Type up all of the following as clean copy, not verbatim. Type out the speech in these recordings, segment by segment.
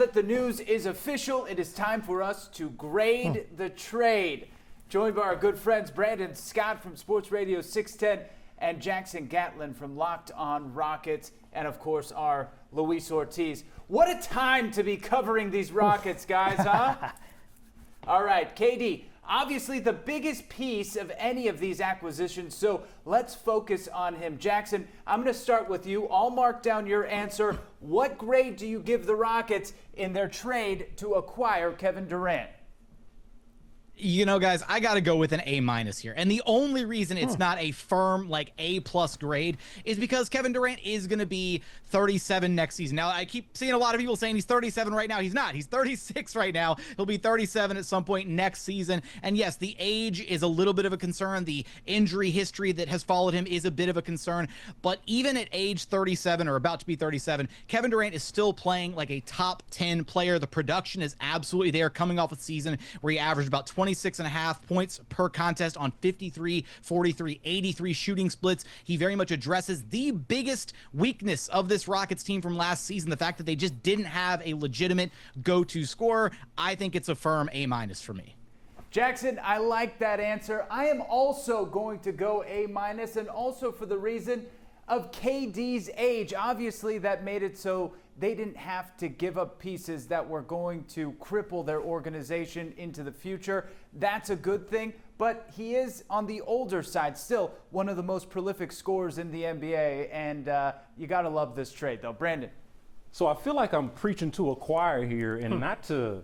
That the news is official. It is time for us to grade the trade. Joined by our good friends Brandon Scott from Sports Radio 610 and Jackson Gatlin from Locked On Rockets, and of course our Luis Ortiz. What a time to be covering these Rockets, guys, huh? All right, KD, obviously the biggest piece of any of these acquisitions, so let's focus on him. Jackson, I'm going to start with you. I'll mark down your answer. What grade do you give the Rockets in their trade to acquire Kevin Durant? You know, guys, I got to go with an A- here. And the only reason it's not a firm, like, A+ grade is because Kevin Durant is going to be 37 next season. Now, I keep seeing a lot of people saying he's 37 right now. He's not. He's 36 right now. He'll be 37 at some point next season. And yes, the age is a little bit of a concern. The injury history that has followed him is a bit of a concern. But even at age 37 or about to be 37, Kevin Durant is still playing like a top 10 player. The production is absolutely there, coming off a season where he averaged about 26.5 points per contest on 53, 43, 83 shooting splits. He very much addresses the biggest weakness of this Rockets team from last season, the fact that they just didn't have a legitimate go-to scorer. I think it's a firm A- for me. Jackson, I like that answer. I am also going to go A-, and also for the reason of KD's age. Obviously, that made it so they didn't have to give up pieces that were going to cripple their organization into the future. That's a good thing, but he is on the older side, still one of the most prolific scorers in the NBA, and you got to love this trade, though. Brandon. So I feel like I'm preaching to a choir here, and not to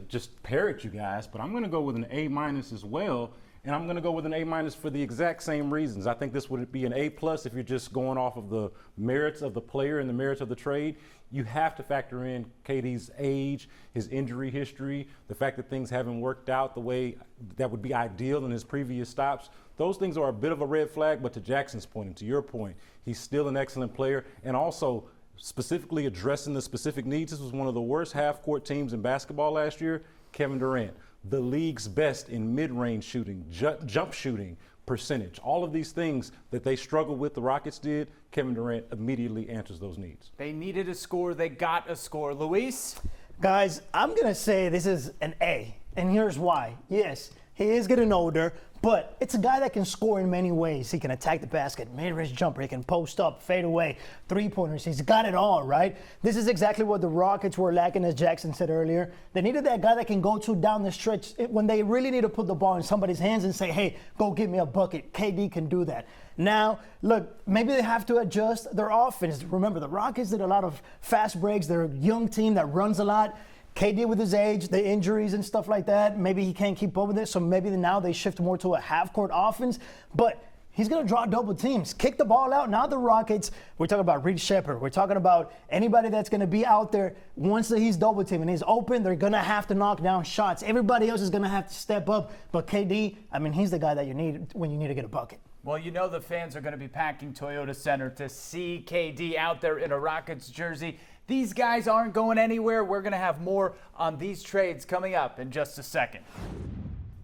just parrot you guys, but I'm going to go with an A- as well. And I'm going to go with an A- for the exact same reasons. I think this would be an A+ if you're just going off of the merits of the player and the merits of the trade. You have to factor in KD's age, his injury history, the fact that things haven't worked out the way that would be ideal in his previous stops. Those things are a bit of a red flag, but to Jackson's point and to your point, he's still an excellent player. And also, specifically addressing the specific needs, this was one of the worst half-court teams in basketball last year. Kevin Durant, the league's best in mid-range shooting, jump shooting percentage. All of these things that they struggled with, the Rockets did, Kevin Durant immediately answers those needs. They needed a score. They got a score. Luis? Guys, I'm going to say this is an A, and here's why. Yes, he is getting older, but it's a guy that can score in many ways. He can attack the basket, mid-range jumper, he can post up, fade away, three-pointers. He's got it all, right? This is exactly what the Rockets were lacking, as Jackson said earlier. They needed that guy that can go to down the stretch when they really need to put the ball in somebody's hands and say, hey, go get me a bucket. KD can do that. Now, look, maybe they have to adjust their offense. Remember, the Rockets did a lot of fast breaks. They're a young team that runs a lot. KD with his age, the injuries and stuff like that, maybe he can't keep up with it, so maybe now they shift more to a half-court offense. But he's going to draw double teams, kick the ball out. Now the Rockets, we're talking about Reed Shepherd. We're talking about anybody that's going to be out there. Once he's double teaming and he's open, they're going to have to knock down shots. Everybody else is going to have to step up. But KD, I mean, he's the guy that you need when you need to get a bucket. Well, you know the fans are going to be packing Toyota Center to see KD out there in a Rockets jersey. These guys aren't going anywhere. We're going to have more on these trades coming up in just a second.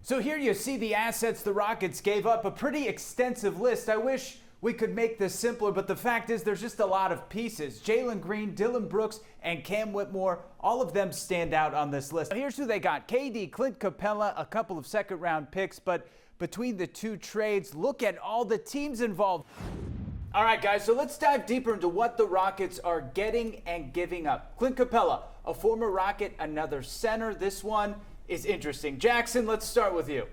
So here you see the assets the Rockets gave up, a pretty extensive list. I wish we could make this simpler, but the fact is there's just a lot of pieces. Jalen Green, Dillon Brooks, and Cam Whitmore, all of them stand out on this list. Here's who they got. KD, Clint Capella, a couple of second-round picks, but between the two trades, look at all the teams involved. All right, guys, so let's dive deeper into what the Rockets are getting and giving up. Clint Capella, a former Rocket, another center. This one is interesting. Jackson, let's start with you.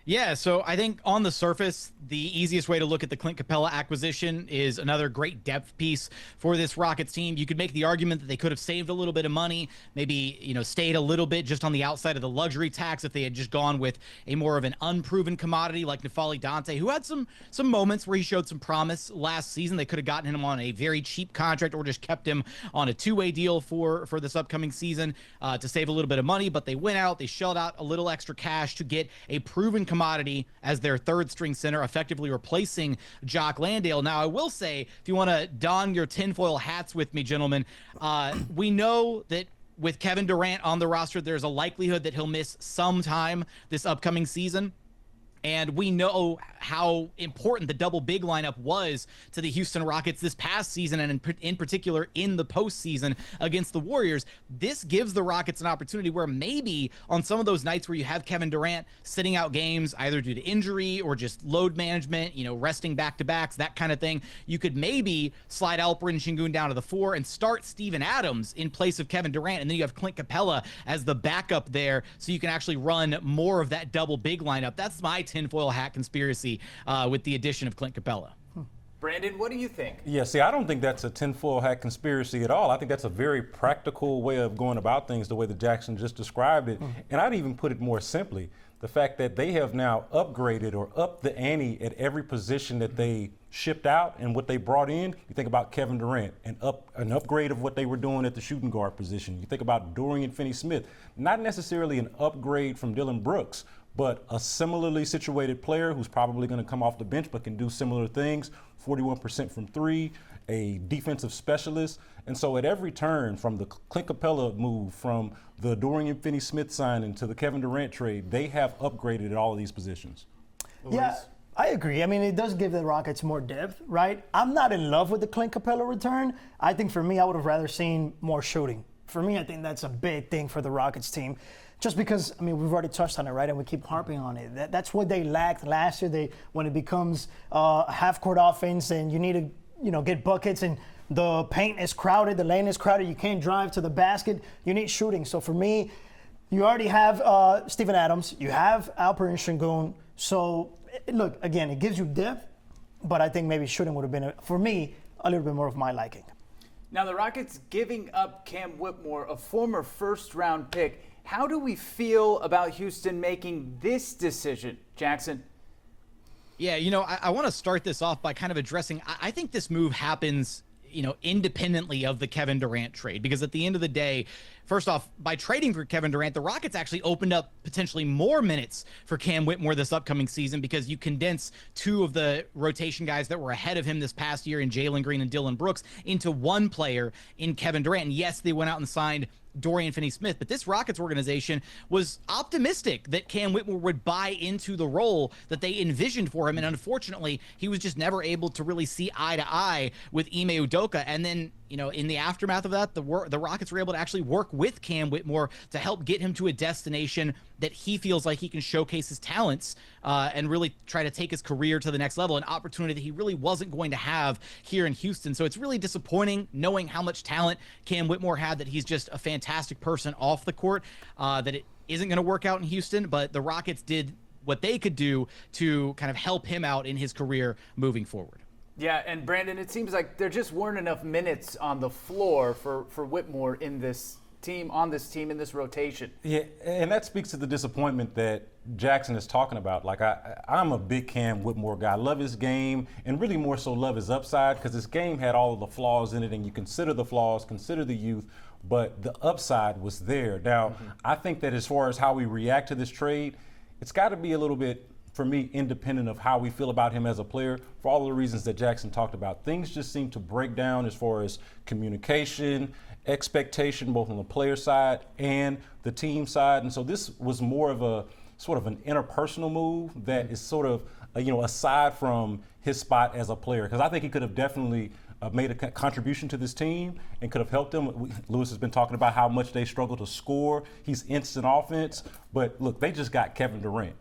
Yeah, so I think on the surface, the easiest way to look at the Clint Capella acquisition is another great depth piece for this Rockets team. You could make the argument that they could have saved a little bit of money, maybe, stayed a little bit just on the outside of the luxury tax if they had just gone with a more of an unproven commodity like N'Faly Dante, who had some moments where he showed some promise last season. They could have gotten him on a very cheap contract or just kept him on a two-way deal for this upcoming season to save a little bit of money, but they went out, they shelled out a little extra cash to get a proven commodity as their third string center, effectively replacing Jock Landale. Now, I will say, if you want to don your tinfoil hats with me, gentlemen, we know that with Kevin Durant on the roster, there's a likelihood that he'll miss some time this upcoming season. And we know how important the double big lineup was to the Houston Rockets this past season, and in particular in the postseason against the Warriors. This gives the Rockets an opportunity where maybe on some of those nights where you have Kevin Durant sitting out games, either due to injury or just load management, resting back-to-backs, that kind of thing, you could maybe slide Alperen Sengun down to the 4 and start Steven Adams in place of Kevin Durant, and then you have Clint Capella as the backup there, so you can actually run more of that double big lineup. That's my tinfoil hat conspiracy with the addition of Clint Capella. Brandon, what do you think? Yeah, see, I don't think that's a tinfoil hat conspiracy at all. I think that's a very practical way of going about things, the way that Jackson just described it. And I'd even put it more simply. The fact that they have now upgraded or upped the ante at every position that they shipped out and what they brought in. You think about Kevin Durant, an upgrade of what they were doing at the shooting guard position. You think about Dorian Finney-Smith, not necessarily an upgrade from Dillon Brooks, but a similarly situated player who's probably going to come off the bench but can do similar things, 41% from 3, a defensive specialist. And so at every turn, from the Clint Capella move, from the Dorian Finney-Smith signing to the Kevin Durant trade, they have upgraded at all of these positions. Yeah, I agree. I mean, it does give the Rockets more depth, right? I'm not in love with the Clint Capella return. I think for me, I would have rather seen more shooting. For me, I think that's a big thing for the Rockets team. Just because, I mean, we've already touched on it, right? And we keep harping on it. That's what they lacked last year. When it becomes a half-court offense and you need to, get buckets and the paint is crowded, the lane is crowded, you can't drive to the basket, you need shooting. So for me, you already have Steven Adams, you have Alperen Sengun. So, look, again, it gives you depth, but I think maybe shooting would have been, for me, a little bit more of my liking. Now, the Rockets giving up Cam Whitmore, a former first-round pick. How do we feel about Houston making this decision, Jackson? Yeah, I want to start this off by kind of addressing, I think this move happens, independently of the Kevin Durant trade, because at the end of the day, first off, by trading for Kevin Durant, the Rockets actually opened up potentially more minutes for Cam Whitmore this upcoming season, because you condense 2 of the rotation guys that were ahead of him this past year in Jalen Green and Dillon Brooks into one player in Kevin Durant. And yes, they went out and signed Dorian Finney-Smith, but this Rockets organization was optimistic that Cam Whitmore would buy into the role that they envisioned for him, and unfortunately, he was just never able to really see eye to eye with Ime Udoka. And then, in the aftermath of that, the Rockets were able to actually work with Cam Whitmore to help get him to a destination that he feels like he can showcase his talents and really try to take his career to the next level, an opportunity that he really wasn't going to have here in Houston. So it's really disappointing, knowing how much talent Cam Whitmore had, that he's just a fantastic person off the court, that it isn't going to work out in Houston, but the Rockets did what they could do to kind of help him out in his career moving forward. Yeah, and Brandon, it seems like there just weren't enough minutes on the floor for Whitmore in this team, in this rotation. Yeah, and that speaks to the disappointment that Jackson is talking about. Like, I'm a big Cam Whitmore guy. I love his game, and really more so love his upside, because his game had all of the flaws in it, and you consider the flaws, consider the youth, but the upside was there. Now, I think that as far as how we react to this trade, it's got to be a little bit, for me, independent of how we feel about him as a player, for all the reasons that Jackson talked about. Things just seem to break down as far as communication, expectation, both on the player side and the team side. And so this was more of a sort of an interpersonal move that is sort of, aside from his spot as a player, because I think he could have definitely made a contribution to this team and could have helped them. Lewis has been talking about how much they struggle to score. He's instant offense. But look, they just got Kevin Durant,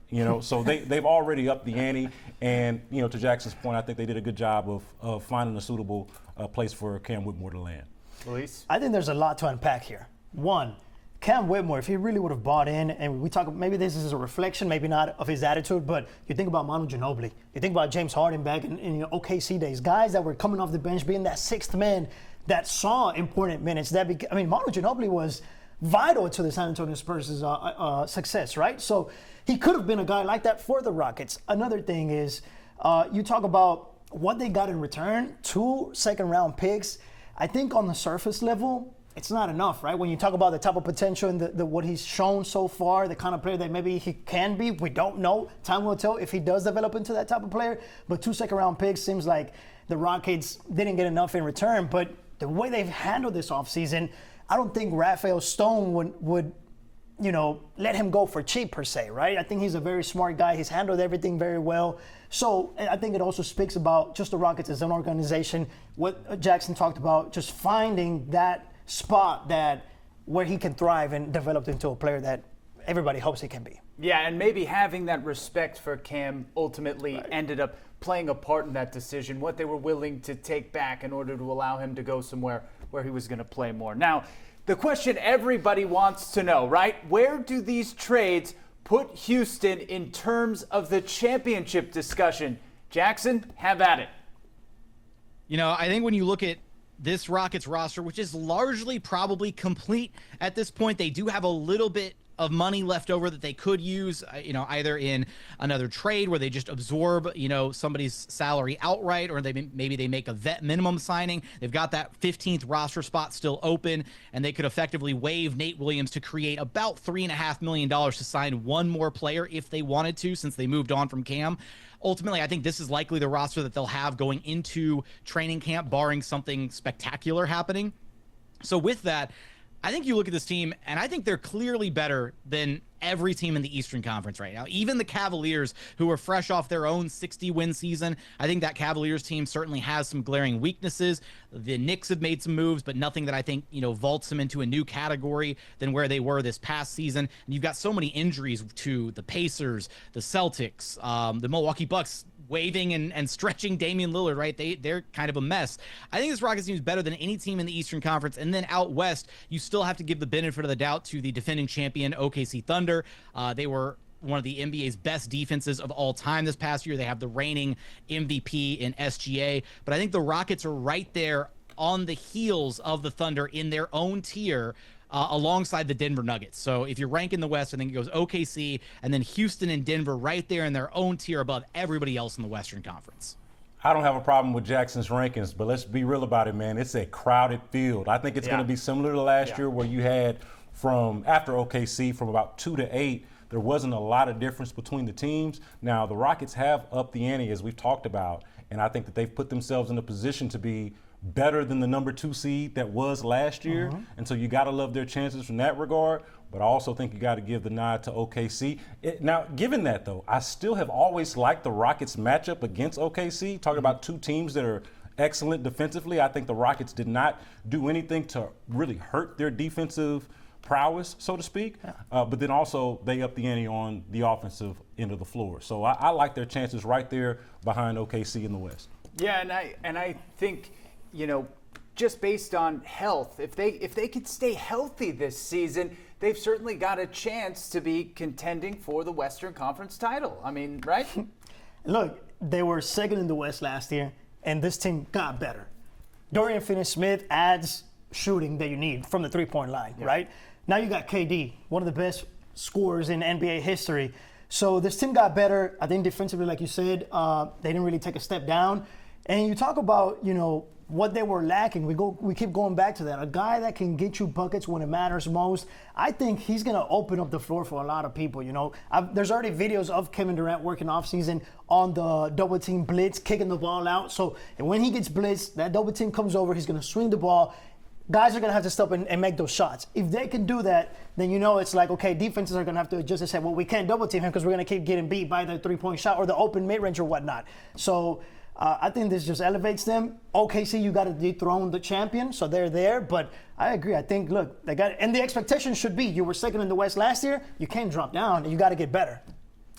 so they've already upped the ante. And, to Jackson's point, I think they did a good job of finding a suitable place for Cam Whitmore to land. Luis? I think there's a lot to unpack here. One, Cam Whitmore, if he really would have bought in, and we talk, maybe this is a reflection, maybe not, of his attitude, but you think about Manu Ginobili, you think about James Harden back in OKC days, guys that were coming off the bench, being that sixth man that saw important minutes. Manu Ginobili was vital to the San Antonio Spurs' success, right? So he could have been a guy like that for the Rockets. Another thing is, you talk about what they got in return, 2 second-round picks. I think on the surface level, it's not enough, right? When you talk about the type of potential and what he's shown so far, the kind of player that maybe he can be, we don't know. Time will tell if he does develop into that type of player. But 2 second-round picks seems like the Rockets didn't get enough in return. But the way they've handled this offseason, I don't think Rafael Stone would let him go for cheap per se, right? I think he's a very smart guy. He's handled everything very well. So I think it also speaks about just the Rockets as an organization. What Jackson talked about, just finding that spot where he can thrive and develop into a player that everybody hopes he can be. Yeah, and maybe having that respect for Cam ultimately ended up playing a part in that decision, what they were willing to take back in order to allow him to go somewhere where he was going to play more. Now, the question everybody wants to know, right? Where do these trades put Houston in terms of the championship discussion? Jackson, have at it. I think when you look at this Rockets roster, which is largely probably complete at this point, they do have a little bit of money left over that they could use, either in another trade where they just absorb, somebody's salary outright, or maybe they make a vet minimum signing. They've got that 15th roster spot still open, and they could effectively waive Nate Williams to create about $3.5 million to sign one more player if they wanted to, since they moved on from Cam. Ultimately, I think this is likely the roster that they'll have going into training camp, barring something spectacular happening. So with that, I think you look at this team, and I think they're clearly better than every team in the Eastern Conference right now. Even the Cavaliers, who are fresh off their own 60-win season, I think that Cavaliers team certainly has some glaring weaknesses. The Knicks have made some moves, but nothing that I think, vaults them into a new category than where they were this past season. And you've got so many injuries to the Pacers, the Celtics, the Milwaukee Bucks, waving and stretching Damian Lillard, right? They're kind of a mess. I think this Rockets team is better than any team in the Eastern Conference. And then out west, you still have to give the benefit of the doubt to the defending champion OKC Thunder. They were one of the NBA's best defenses of all time this past year. They have the reigning MVP in SGA. But I think the Rockets are right there on the heels of the Thunder in their own tier, alongside the Denver Nuggets. So if you're ranking the West, I think it goes OKC and then Houston and Denver right there in their own tier above everybody else in the Western Conference. I don't have a problem with Jackson's rankings, but let's be real about it, man. It's a crowded field. I think it's going to be similar to last year, where you had after OKC from about 2 to 8, there wasn't a lot of difference between the teams. Now, the Rockets have upped the ante, as we've talked about, and I think that they've put themselves in a position to be better than the number 2 seed that was last year. And so you got to love their chances from that regard. But I also think you got to give the nod to OKC. Now, given that, though, I still have always liked the Rockets matchup against OKC. Talking about two teams that are excellent defensively, I think the Rockets did not do anything to really hurt their defensive prowess, so to speak. But then also they upped the ante on the offensive end of the floor. So I like their chances right there behind OKC in the West. Yeah, and I think, just based on health, if they could stay healthy this season, they've certainly got a chance to be contending for the Western Conference title. I mean, right? Look, they were second in the West last year, and this team got better. Dorian Finney-Smith adds shooting that you need from the three-point line, right? Now you got KD, one of the best scorers in NBA history. So this team got better. I think defensively, like you said, they didn't really take a step down. And you talk about, what they were lacking. We keep going back to that. A guy that can get you buckets when it matters most. I think he's going to open up the floor for a lot of people. There's already videos of Kevin Durant working off season on the double team blitz, kicking the ball out. So and when he gets blitzed, that double team comes over. He's going to swing the ball. Guys are going to have to step in and make those shots. If they can do that, then it's like, okay, defenses are going to have to adjust and say, well, we can't double team him because we're going to keep getting beat by the three-point shot or the open mid-range or whatnot. So I think this just elevates them. OKC, you got to dethrone the champion, so they're there. But I agree. I think, look, they got it. And the expectation should be you were second in the West last year. You can't drop down. You got to get better.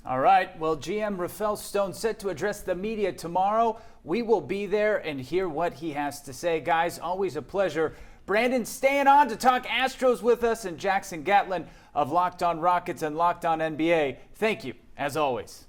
All right. Well, GM Rafael Stone set to address the media tomorrow. We will be there and hear what he has to say. Guys, always a pleasure. Brandon staying on to talk Astros with us, and Jackson Gatlin of Locked On Rockets and Locked On NBA. Thank you, as always.